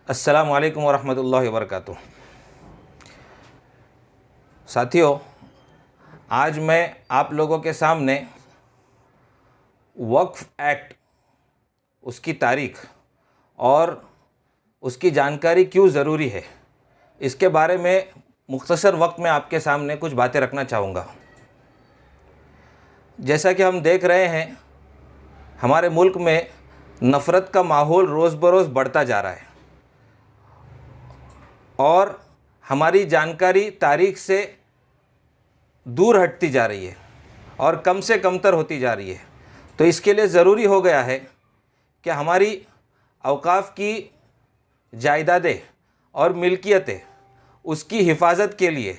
अस्सलामु अलैकुम वरहमतुल्लाहि वबरकातुह। साथियों, आज मैं आप लोगों के सामने वक्फ़ एक्ट, उसकी तारीख़ और उसकी जानकारी क्यों ज़रूरी है, इसके बारे में मुख्तसर वक्त में आपके सामने कुछ बातें रखना चाहूँगा। जैसा कि हम देख रहे हैं, हमारे मुल्क में नफ़रत का माहौल रोज़ बरोज़ बढ़ता जा रहा है और हमारी जानकारी तारीख़ से दूर हटती जा रही है और कम से कमतर होती जा रही है। तो इसके लिए ज़रूरी हो गया है कि हमारी औक़ाफ़ की जायदादें और मिल्कियतें, उसकी हिफाजत के लिए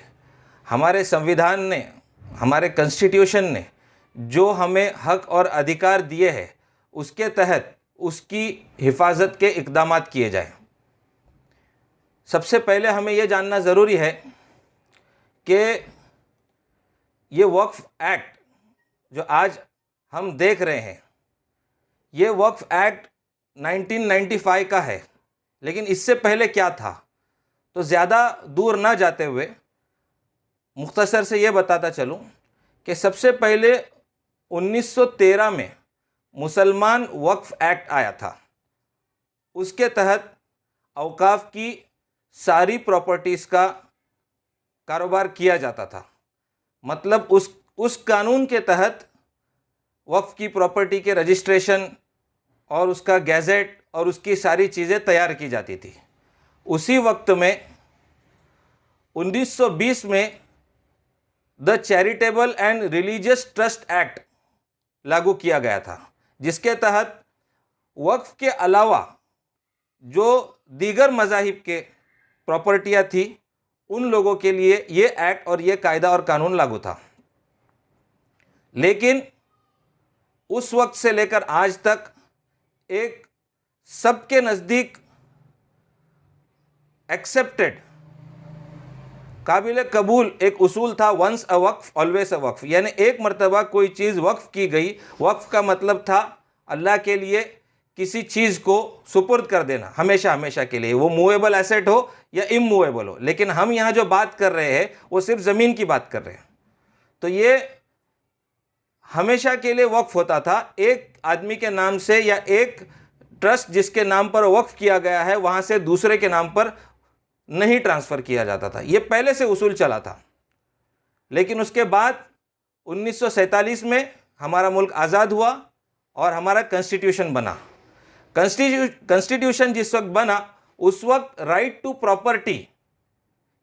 हमारे संविधान ने, हमारे कॉन्स्टिट्यूशन ने जो हमें हक़ और अधिकार दिए हैं, उसके तहत उसकी हिफाजत के इक़दामात किए जाएं। सबसे पहले हमें यह जानना ज़रूरी है कि ये वक्फ़ एक्ट जो आज हम देख रहे हैं, ये वक्फ़ एक्ट 1995 का है, लेकिन इससे पहले क्या था। तो ज़्यादा दूर ना जाते हुए मुख्तसर से ये बताता चलूँ कि सबसे पहले 1913 में मुसलमान वक्फ़ एक्ट आया था। उसके तहत औक़ाफ़ की सारी प्रॉपर्टीज़ का कारोबार किया जाता था। मतलब उस कानून के तहत वक्फ़ की प्रॉपर्टी के रजिस्ट्रेशन और उसका गैज़ेट और उसकी सारी चीज़ें तैयार की जाती थी। उसी वक्त में 1920 में the charitable and religious trust act लागू किया गया था, जिसके तहत वक्फ़ के अलावा जो दीगर मज़ाहिब के प्रॉपर्टियाँ थी, उन लोगों के लिए ये एक्ट और ये कायदा और कानून लागू था। लेकिन उस वक्त से लेकर आज तक एक सबके नज़दीक एक्सेप्टेड, काबिल कबूल एक उसूल था, once a Waqf always a वक्फ़। यानी एक मरतबा कोई चीज़ वक्फ़ की गई, वक्फ़ का मतलब था अल्लाह के लिए किसी चीज़ को सुपुर्द कर देना हमेशा हमेशा के लिए, वो मूवेबल एसेट हो या इमूवेबल हो। लेकिन हम यहाँ जो बात कर रहे हैं वो सिर्फ ज़मीन की बात कर रहे हैं। तो ये हमेशा के लिए वक्फ़ होता था, एक आदमी के नाम से या एक ट्रस्ट जिसके नाम पर वक्फ़ किया गया है, वहाँ से दूसरे के नाम पर नहीं ट्रांसफ़र किया जाता था। ये पहले से उसूल चला था। लेकिन उसके बाद 1947 में हमारा मुल्क आज़ाद हुआ और हमारा कॉन्स्टिट्यूशन बना। कॉन्स्टिट्यूशन जिस वक्त बना, उस वक्त राइट टू प्रॉपर्टी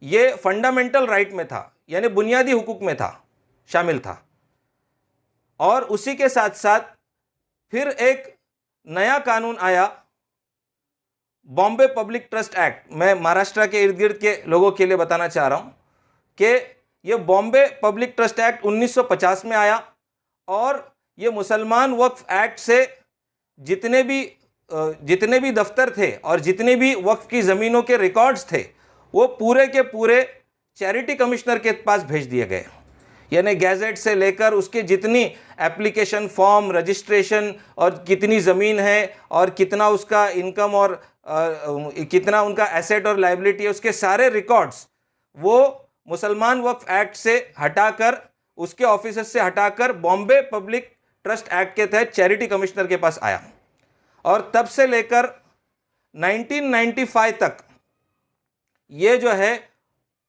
ये फंडामेंटल राइट में था, यानी बुनियादी हुकूक में था, शामिल था। और उसी के साथ साथ फिर एक नया कानून आया, बॉम्बे पब्लिक ट्रस्ट एक्ट। मैं महाराष्ट्र के इर्द गिर्द के लोगों के लिए बताना चाह रहा हूँ कि ये बॉम्बे पब्लिक ट्रस्ट एक्ट 1950 में आया और ये मुसलमान वक्फ़ एक्ट से जितने भी दफ्तर थे और जितने भी वक्फ़ की ज़मीनों के रिकॉर्ड्स थे, वो पूरे के पूरे चैरिटी कमिश्नर के पास भेज दिए गए। यानी गैजेट से लेकर उसके जितनी एप्लीकेशन फॉर्म, रजिस्ट्रेशन और कितनी ज़मीन है और कितना उसका इनकम और कितना उनका एसेट और लायबिलिटी है, उसके सारे रिकॉर्ड्स वो मुसलमान वक्फ़ एक्ट से हटाकर, उसके ऑफिसर्स से हटाकर बॉम्बे पब्लिक ट्रस्ट एक्ट के तहत चैरिटी कमिश्नर के पास आया। और तब से लेकर 1995 तक ये जो है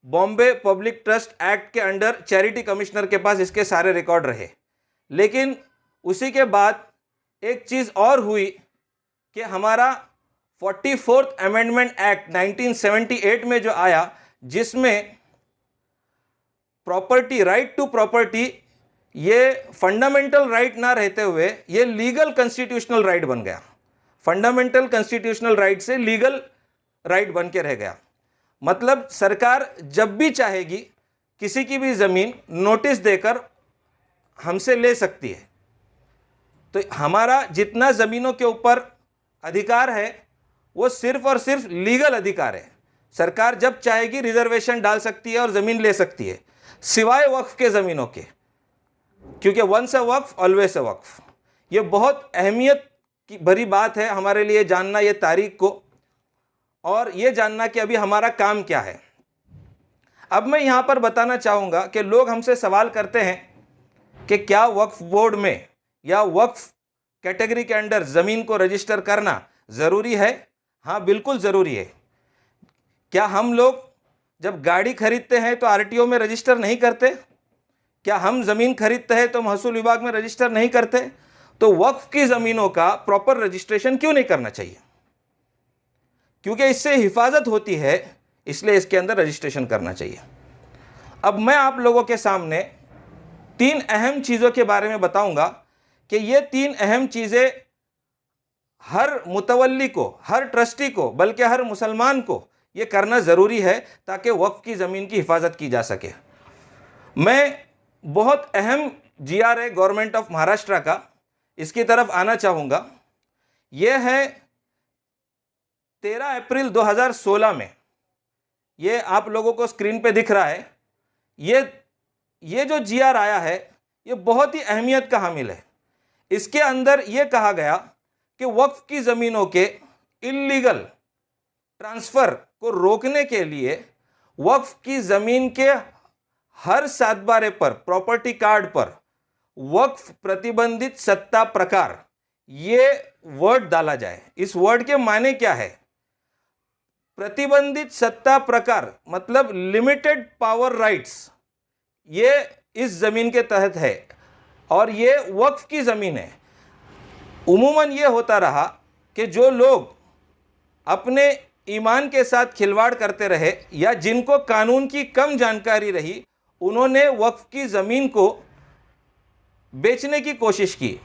बॉम्बे पब्लिक ट्रस्ट एक्ट के अंडर चैरिटी कमिश्नर के पास इसके सारे रिकॉर्ड रहे। लेकिन उसी के बाद एक चीज़ और हुई कि हमारा 44th अमेंडमेंट एक्ट 1978 में जो आया, जिसमें प्रॉपर्टी, राइट टू प्रॉपर्टी, ये फंडामेंटल राइट ना रहते हुए ये लीगल कॉन्स्टिट्यूशनल राइट बन गया। फंडामेंटल कॉन्स्टिट्यूशनल राइट से लीगल राइट बन के रह गया। मतलब सरकार जब भी चाहेगी किसी की भी ज़मीन नोटिस देकर हमसे ले सकती है। तो हमारा जितना ज़मीनों के ऊपर अधिकार है वो सिर्फ़ और सिर्फ लीगल अधिकार है। सरकार जब चाहेगी रिजर्वेशन डाल सकती है और ज़मीन ले सकती है, सिवाय वक्फ़ के ज़मीनों के, क्योंकि once a Waqf always a वक्फ़। ये बहुत अहमियत की भरी बात है हमारे लिए जानना ये तारीख को। और ये जानना कि अभी हमारा काम क्या है। अब मैं यहाँ पर बताना चाहूँगा कि लोग हमसे सवाल करते हैं कि क्या वक्फ बोर्ड में या वक्फ कैटेगरी के अंडर ज़मीन को रजिस्टर करना ज़रूरी है? हाँ, बिल्कुल ज़रूरी है। क्या हम लोग जब गाड़ी खरीदते हैं तो आरटीओ में रजिस्टर नहीं करते? क्या हम ज़मीन खरीदते हैं तो महसूल विभाग में रजिस्टर नहीं करते? तो वक्फ की ज़मीनों का प्रॉपर रजिस्ट्रेशन क्यों नहीं करना चाहिए? क्योंकि इससे हिफाजत होती है, इसलिए इसके अंदर रजिस्ट्रेशन करना चाहिए। अब मैं आप लोगों के सामने 3 अहम चीज़ों के बारे में बताऊंगा कि ये 3 अहम चीज़ें हर मुतवल्ली को, हर ट्रस्टी को, बल्कि हर मुसलमान को ये करना ज़रूरी है ताकि वक्फ की ज़मीन की हिफाजत की जा सके। मैं बहुत अहम GR है गवर्नमेंट ऑफ महाराष्ट्र का, इसकी तरफ आना चाहूँगा। यह है 13 अप्रैल 2016 में, ये आप लोगों को स्क्रीन पे दिख रहा है। ये जो GR आया है ये बहुत ही अहमियत का हामिल है। इसके अंदर ये कहा गया कि वक्फ की ज़मीनों के इल्लीगल ट्रांसफ़र को रोकने के लिए वक्फ की ज़मीन के हर सातबारे पर, प्रॉपर्टी कार्ड पर वक्फ प्रतिबंधित सत्ता प्रकार, ये वर्ड डाला जाए। इस वर्ड के माने क्या है? प्रतिबंधित सत्ता प्रकार मतलब लिमिटेड पावर राइट्स, ये इस ज़मीन के तहत है और ये वक्फ की ज़मीन है। उमूमन ये होता रहा कि जो लोग अपने ईमान के साथ खिलवाड़ करते रहे या जिनको कानून की कम जानकारी रही, उन्होंने वक्फ की ज़मीन को बेचने की कोशिश की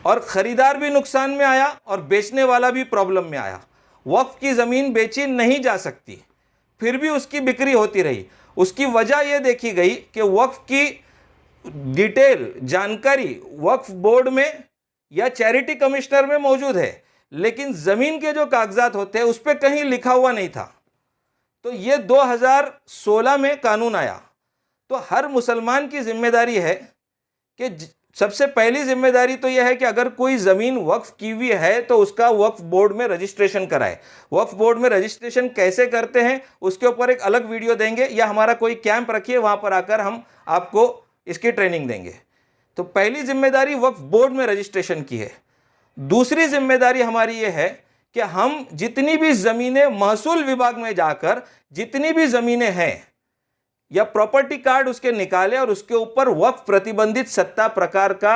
और ख़रीदार भी नुकसान में आया और बेचने वाला भी प्रॉब्लम में आया। वक्फ की ज़मीन बेची नहीं जा सकती, फिर भी उसकी बिक्री होती रही। उसकी वजह यह देखी गई कि वक्फ की डिटेल जानकारी वक्फ बोर्ड में या चैरिटी कमिश्नर में मौजूद है, लेकिन ज़मीन के जो कागजात होते हैं उस पर कहीं लिखा हुआ नहीं था। तो ये 2016 में कानून आया। तो हर मुसलमान की जिम्मेदारी है कि सबसे पहली जिम्मेदारी तो यह है कि अगर कोई ज़मीन वक्फ की हुई है तो उसका वक्फ बोर्ड में रजिस्ट्रेशन कराए। वक्फ बोर्ड में रजिस्ट्रेशन कैसे करते हैं उसके ऊपर एक अलग वीडियो देंगे, या हमारा कोई कैंप रखिए, वहाँ पर आकर हम आपको इसकी ट्रेनिंग देंगे। तो पहली जिम्मेदारी वक्फ बोर्ड में रजिस्ट्रेशन की है। दूसरी जिम्मेदारी हमारी ये है कि हम जितनी भी ज़मीनें महसूल विभाग में जाकर जितनी भी ज़मीनें हैं या प्रॉपर्टी कार्ड उसके निकालें और उसके ऊपर वक्फ प्रतिबंधित सत्ता प्रकार का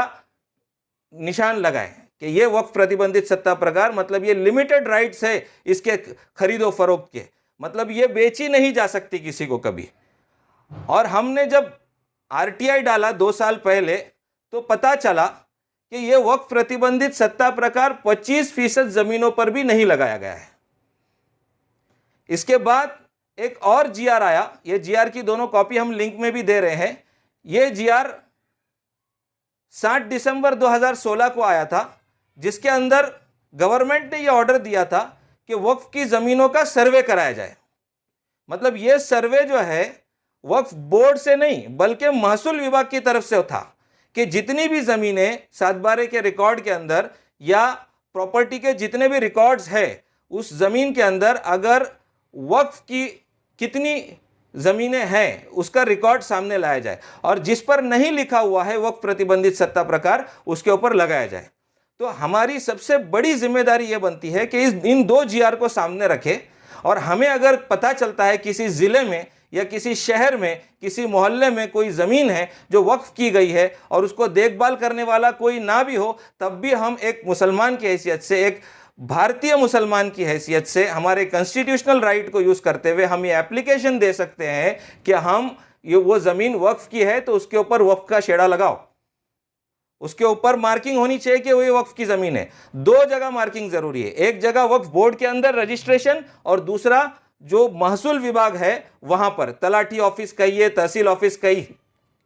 निशान लगाएं कि ये वक्फ प्रतिबंधित सत्ता प्रकार मतलब ये लिमिटेड राइट्स है इसके खरीदो फरोख्त के, मतलब ये बेची नहीं जा सकती किसी को कभी। और हमने जब RTI डाला 2 साल पहले तो पता चला कि ये वक्फ प्रतिबंधित सत्ता प्रकार 25% ज़मीनों पर भी नहीं लगाया गया है। इसके बाद एक और GR आया, ये GR की दोनों कॉपी हम लिंक में भी दे रहे हैं। ये GR 7 दिसंबर 2016 को आया था, जिसके अंदर गवर्नमेंट ने ये ऑर्डर दिया था कि वक्फ की ज़मीनों का सर्वे कराया जाए। मतलब ये सर्वे जो है वक्फ बोर्ड से नहीं बल्कि महसूल विभाग की तरफ से था कि जितनी भी ज़मीनें सातबारे के रिकॉर्ड के अंदर या प्रॉपर्टी के जितने भी रिकॉर्ड्स है उस ज़मीन के अंदर अगर वक्फ की कितनी ज़मीनें हैं उसका रिकॉर्ड सामने लाया जाए और जिस पर नहीं लिखा हुआ है वक्फ प्रतिबंधित सत्ता प्रकार उसके ऊपर लगाया जाए। तो हमारी सबसे बड़ी जिम्मेदारी ये बनती है कि इन 2 GR को सामने रखें और हमें अगर पता चलता है किसी ज़िले में या किसी शहर में किसी मोहल्ले में कोई ज़मीन है जो वक्फ की गई है और उसको देखभाल करने वाला कोई ना भी हो, तब भी हम एक मुसलमान की हैसियत से, एक भारतीय मुसलमान की हैसियत से हमारे कॉन्स्टिट्यूशनल राइट को यूज़ करते हुए हम ये एप्लीकेशन दे सकते हैं कि हम ये वो ज़मीन वक्फ की है तो उसके ऊपर वक्फ का शेड़ा लगाओ, उसके ऊपर मार्किंग होनी चाहिए कि वो ये वक्फ की ज़मीन है। 2 जगह मार्किंग ज़रूरी है, एक जगह वक्फ बोर्ड के अंदर रजिस्ट्रेशन और दूसरा जो महसूल विभाग है वहाँ पर, तलाठी ऑफिस कहिए, तहसील ऑफिस कहिए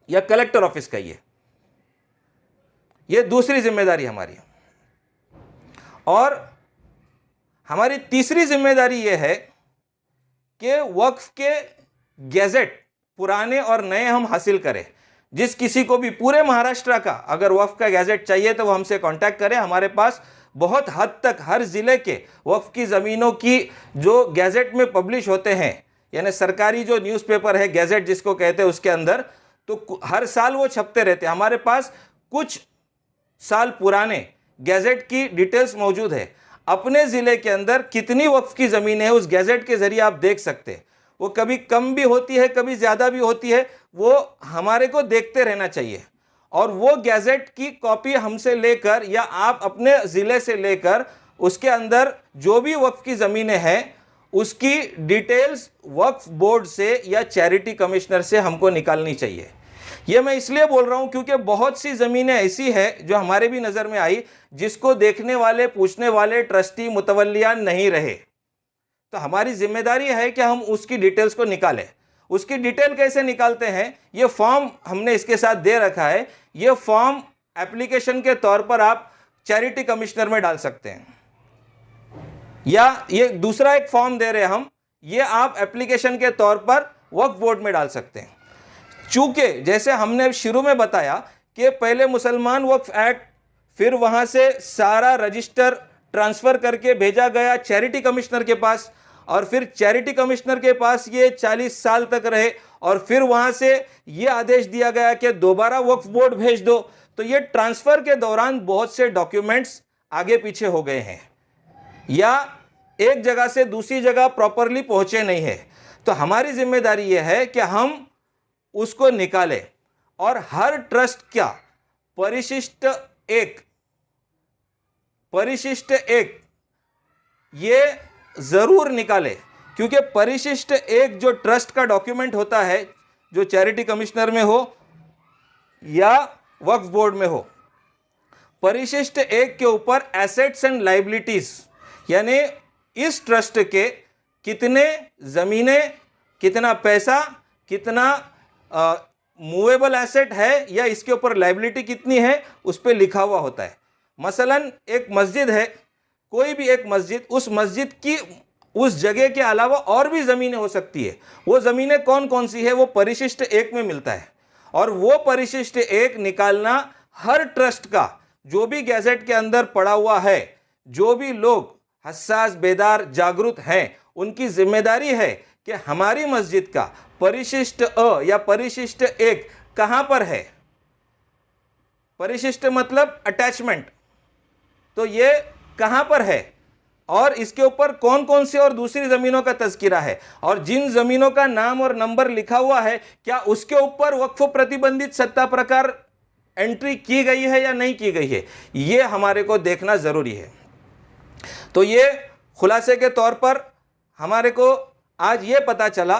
या कलेक्टर ऑफिस कहिए। ये दूसरी जिम्मेदारी हमारी। और हमारी तीसरी जिम्मेदारी यह है कि वक्फ के गैजेट पुराने और नए हम हासिल करें। जिस किसी को भी पूरे महाराष्ट्र का अगर वक्फ का गैजेट चाहिए तो वो हमसे कांटेक्ट करें। हमारे पास बहुत हद तक हर ज़िले के वक्फ की ज़मीनों की जो गैजेट में पब्लिश होते हैं, यानी सरकारी जो न्यूज़पेपर है गैजेट जिसको कहते हैं, उसके अंदर तो हर साल वो छपते रहते हैं। हमारे पास कुछ साल पुराने गैजेट की डिटेल्स मौजूद है। अपने ज़िले के अंदर कितनी वक्फ की ज़मीनें हैं उस गैजेट के ज़रिए आप देख सकते हैं। वो कभी कम भी होती है, कभी ज़्यादा भी होती है, वो हमारे को देखते रहना चाहिए। और वो गैजेट की कॉपी हमसे लेकर या आप अपने ज़िले से लेकर उसके अंदर जो भी वक्फ की ज़मीनें हैं उसकी डिटेल्स वक्फ बोर्ड से या चैरिटी कमिश्नर से हमको निकालनी चाहिए। ये मैं इसलिए बोल रहा हूँ क्योंकि बहुत सी ज़मीनें ऐसी है जो हमारे भी नज़र में आई, जिसको देखने वाले, पूछने वाले ट्रस्टी, मुतवल्लियान नहीं रहे। तो हमारी जिम्मेदारी है कि हम उसकी डिटेल्स को निकालें। उसकी डिटेल कैसे निकालते हैं, ये फॉर्म हमने इसके साथ दे रखा है। ये फॉर्म एप्लीकेशन के तौर पर आप चैरिटी कमिश्नर में डाल सकते हैं, या ये दूसरा एक फॉर्म दे रहे हैं हम, ये आप एप्लीकेशन के तौर पर वक्फ बोर्ड में डाल सकते हैं। चूँकि जैसे हमने शुरू में बताया कि पहले मुसलमान वक्फ एक्ट, फिर वहाँ से सारा रजिस्टर ट्रांसफ़र करके भेजा गया चैरिटी कमिश्नर के पास, और फिर चैरिटी कमिश्नर के पास ये 40 साल तक रहे, और फिर वहाँ से ये आदेश दिया गया कि दोबारा वक्फ बोर्ड भेज दो। तो ये ट्रांसफ़र के दौरान बहुत से डॉक्यूमेंट्स आगे पीछे हो गए हैं, या एक जगह से दूसरी जगह प्रॉपरली पहुँचे नहीं है। तो हमारी जिम्मेदारी ये है कि हम उसको निकालें, और हर ट्रस्ट का परिशिष्ट एक ये ज़रूर निकाले, क्योंकि परिशिष्ट एक जो ट्रस्ट का डॉक्यूमेंट होता है, जो चैरिटी कमिश्नर में हो या वक्फ बोर्ड में हो, परिशिष्ट एक के ऊपर एसेट्स एंड लाइबिलिटीज़, यानी इस ट्रस्ट के कितने ज़मीनें, कितना पैसा, कितना मूवेबल एसेट है, या इसके ऊपर लाइबिलिटी कितनी है, उस पर लिखा हुआ होता है। मसलन एक मस्जिद है, कोई भी एक मस्जिद, उस मस्जिद की उस जगह के अलावा और भी ज़मीनें हो सकती है। वो ज़मीनें कौन कौन सी है, वो परिशिष्ट एक में मिलता है। और वो परिशिष्ट एक निकालना हर ट्रस्ट का, जो भी गैजेट के अंदर पड़ा हुआ है, जो भी लोग हसास, बेदार, जागरूक हैं, उनकी जिम्मेदारी है कि हमारी मस्जिद का परिशिष्ट अ या परिशिष्ट एक कहाँ पर है। परिशिष्ट मतलब अटैचमेंट, तो ये कहाँ पर है, और इसके ऊपर कौन कौन सी और दूसरी ज़मीनों का तज़किरा है, और जिन ज़मीनों का नाम और नंबर लिखा हुआ है, क्या उसके ऊपर वक्फ प्रतिबंधित सत्ता प्रकार एंट्री की गई है या नहीं की गई है, ये हमारे को देखना ज़रूरी है। तो ये खुलासे के तौर पर हमारे को आज ये पता चला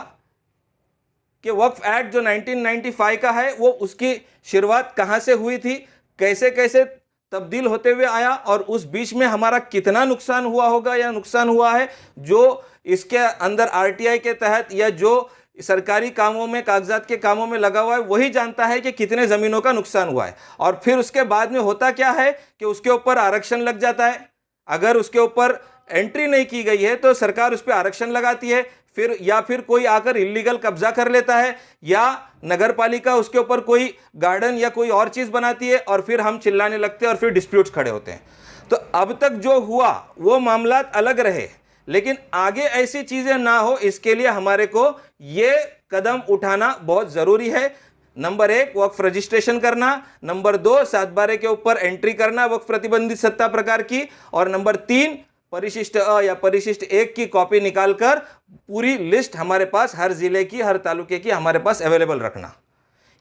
कि वक्फ एक्ट जो 1995 का है, वो उसकी शुरुआत कहाँ से हुई थी, कैसे कैसे तब्दील होते हुए आया, और उस बीच में हमारा कितना नुकसान हुआ होगा या नुकसान हुआ है, जो इसके अंदर आरटीआई के तहत या जो सरकारी कामों में, कागजात के कामों में लगा हुआ है, वही जानता है कि कितने ज़मीनों का नुकसान हुआ है। और फिर उसके बाद में होता क्या है कि उसके ऊपर आरक्षण लग जाता है। अगर उसके ऊपर एंट्री नहीं की गई है तो सरकार उस पर आरक्षण लगाती है, फिर या फिर कोई आकर इल्लीगल कब्जा कर लेता है, या नगर पालिका उसके ऊपर कोई गार्डन या कोई और चीज़ बनाती है, और फिर हम चिल्लाने लगते हैं और फिर डिस्प्यूट्स खड़े होते हैं। तो अब तक जो हुआ वो मामला अलग रहे, लेकिन आगे ऐसी चीज़ें ना हो, इसके लिए हमारे को ये कदम उठाना बहुत ज़रूरी है। नंबर 1 वक्फ रजिस्ट्रेशन करना, नंबर 2 7/12 के ऊपर एंट्री करना वक्फ प्रतिबंधित सत्ता प्रकार की, और नंबर 3 परिशिष्ट अ या परिशिष्ट एक की कॉपी निकालकर पूरी लिस्ट हमारे पास हर ज़िले की, हर तालुके की हमारे पास अवेलेबल रखना।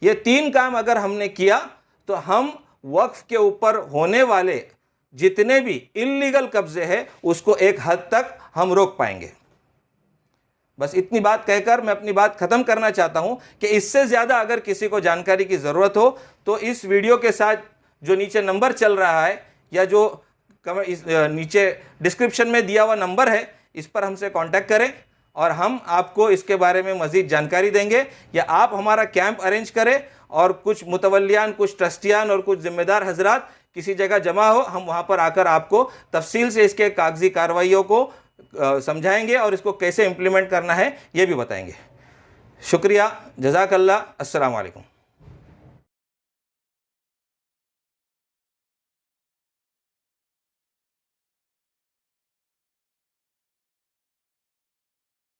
ये 3 काम अगर हमने किया तो हम वक्फ के ऊपर होने वाले जितने भी इल्लीगल कब्जे हैं उसको एक हद तक हम रोक पाएंगे। बस इतनी बात कहकर मैं अपनी बात ख़त्म करना चाहता हूं कि इससे ज़्यादा अगर किसी को जानकारी की ज़रूरत हो तो इस वीडियो के साथ जो नीचे नंबर चल रहा है, या जो इस नीचे डिस्क्रिप्शन में दिया हुआ नंबर है, इस पर हमसे कांटेक्ट करें और हम आपको इसके बारे में मज़ीद जानकारी देंगे, या आप हमारा कैंप अरेंज करें और कुछ मुतवल्लियान, कुछ ट्रस्टियान और कुछ ज़िम्मेदार हजरात किसी जगह जमा हो, हम वहाँ पर आकर आपको तफसील से इसके कागजी कार्रवाइयों को समझाएंगे और इसको कैसे इम्प्लीमेंट करना है ये भी बताएंगे। शुक्रिया, जज़ाकल्लाह, अस्सलाम वालेकुम।